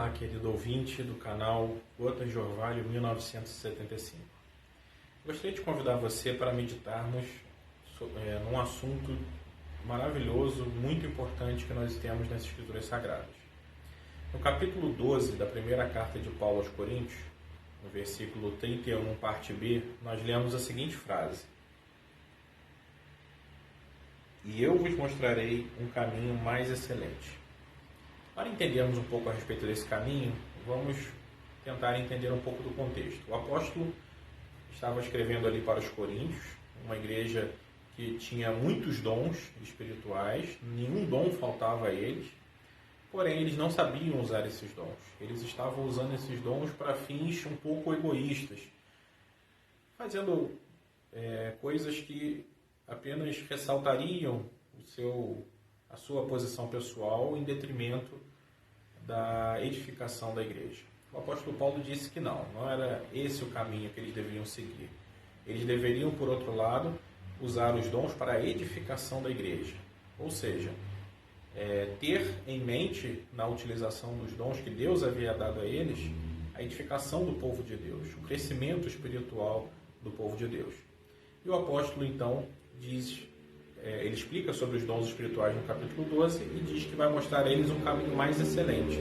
Olá, querido ouvinte do canal Gotas de Orvalho 1975. Gostaria de convidar você para meditarmos num assunto maravilhoso, muito importante que nós temos nas Escrituras Sagradas. No capítulo 12 da primeira carta de Paulo aos Coríntios, no versículo 31, parte B, nós lemos a seguinte frase: "E eu vos mostrarei um caminho mais excelente." Para entendermos um pouco a respeito desse caminho, vamos tentar entender um pouco do contexto. O apóstolo estava escrevendo ali para os coríntios, uma igreja que tinha muitos dons espirituais, nenhum dom faltava a eles, porém eles não sabiam usar esses dons. Eles estavam usando esses dons para fins um pouco egoístas, fazendo coisas que apenas ressaltariam a sua posição pessoal em detrimento da edificação da igreja. O apóstolo Paulo disse que não era esse o caminho que eles deveriam seguir. Eles deveriam, por outro lado, usar os dons para a edificação da igreja. Ou seja, ter em mente, na utilização dos dons que Deus havia dado a eles, a edificação do povo de Deus, o crescimento espiritual do povo de Deus. E o apóstolo, então, ele explica sobre os dons espirituais no capítulo 12 e diz que vai mostrar a eles um caminho mais excelente.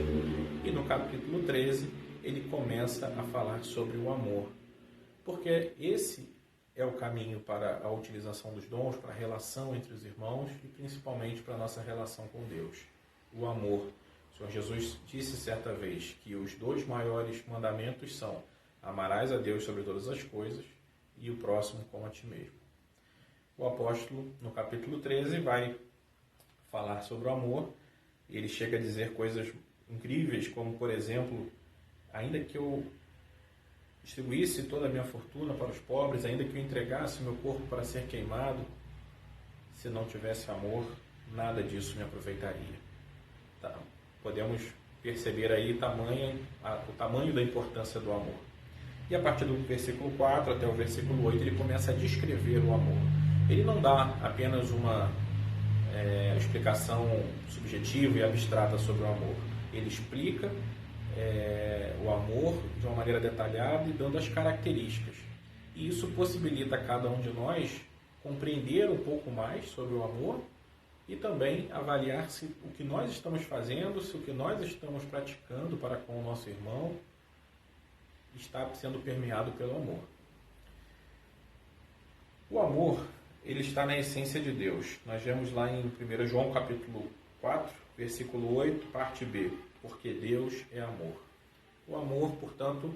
E no capítulo 13, ele começa a falar sobre o amor. Porque esse é o caminho para a utilização dos dons, para a relação entre os irmãos e principalmente para a nossa relação com Deus. O amor. O Senhor Jesus disse certa vez que os dois maiores mandamentos são: amarás a Deus sobre todas as coisas e o próximo como a ti mesmo. O apóstolo, no capítulo 13, vai falar sobre o amor. Ele chega a dizer coisas incríveis, como, por exemplo, ainda que eu distribuísse toda a minha fortuna para os pobres, ainda que eu entregasse o meu corpo para ser queimado, se não tivesse amor, nada disso me aproveitaria. Tá? Podemos perceber aí o tamanho da importância do amor. E a partir do versículo 4 até o versículo 8, ele começa a descrever o amor. Ele não dá apenas uma explicação subjetiva e abstrata sobre o amor. Ele explica o amor de uma maneira detalhada e dando as características. E isso possibilita a cada um de nós compreender um pouco mais sobre o amor e também avaliar se o que nós estamos fazendo, se o que nós estamos praticando para com o nosso irmão está sendo permeado pelo amor. O amor, ele está na essência de Deus. Nós vemos lá em 1 João capítulo 4, versículo 8, parte B. Porque Deus é amor. O amor, portanto,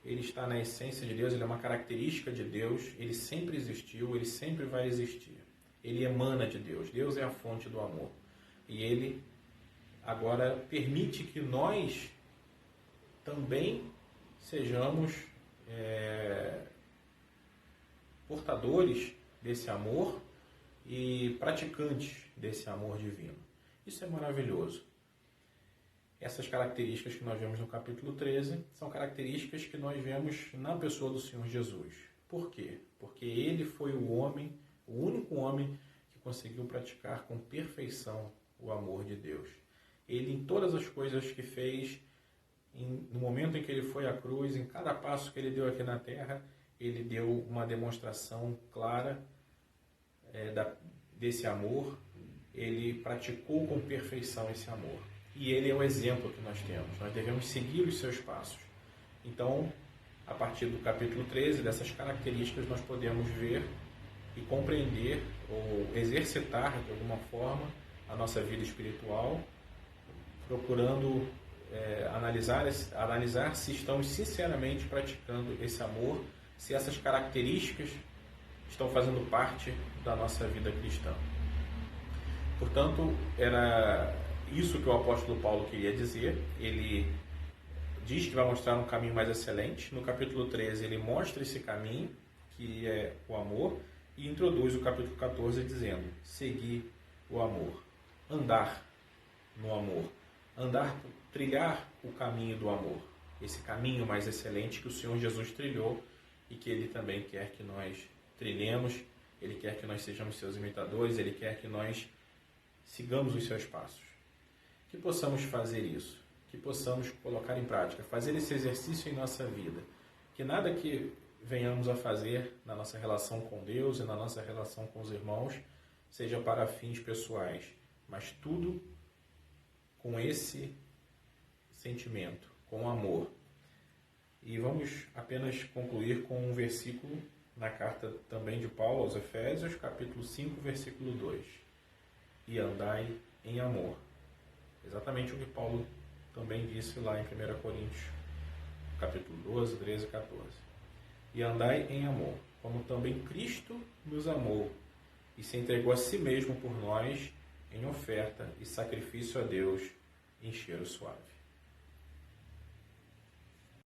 ele está na essência de Deus, ele é uma característica de Deus, ele sempre existiu, ele sempre vai existir. Ele emana de Deus. Deus é a fonte do amor. E ele agora permite que nós também sejamos portadores desse amor e praticantes desse amor divino. Isso é maravilhoso. Essas características que nós vemos no capítulo 13 são características que nós vemos na pessoa do Senhor Jesus. Por quê? Porque ele foi o único homem que conseguiu praticar com perfeição o amor de Deus. Ele, em todas as coisas que fez, no momento em que ele foi à cruz, em cada passo que ele deu aqui na terra, ele deu uma demonstração clara desse amor. Ele praticou com perfeição esse amor. E ele é o exemplo que nós temos. Nós devemos seguir os seus passos. Então, a partir do capítulo 13, dessas características, nós podemos ver e compreender ou exercitar, de alguma forma, a nossa vida espiritual, procurando analisar se estamos sinceramente praticando esse amor, se essas características estão fazendo parte da nossa vida cristã. Portanto, era isso que o apóstolo Paulo queria dizer. Ele diz que vai mostrar um caminho mais excelente. No capítulo 13, ele mostra esse caminho, que é o amor, e introduz o capítulo 14 dizendo: seguir o amor, andar no amor, trilhar o caminho do amor, esse caminho mais excelente que o Senhor Jesus trilhou e que Ele também quer que nós trilhemos. Ele quer que nós sejamos seus imitadores, Ele quer que nós sigamos os seus passos. Que possamos fazer isso, que possamos colocar em prática, fazer esse exercício em nossa vida. Que nada que venhamos a fazer na nossa relação com Deus e na nossa relação com os irmãos seja para fins pessoais, mas tudo com esse sentimento, com amor. E vamos apenas concluir com um versículo na carta também de Paulo aos Efésios, capítulo 5, versículo 2. E andai em amor. Exatamente o que Paulo também disse lá em 1 Coríntios, capítulo 12, 13 e 14. E andai em amor, como também Cristo nos amou e se entregou a si mesmo por nós em oferta e sacrifício a Deus em cheiro suave.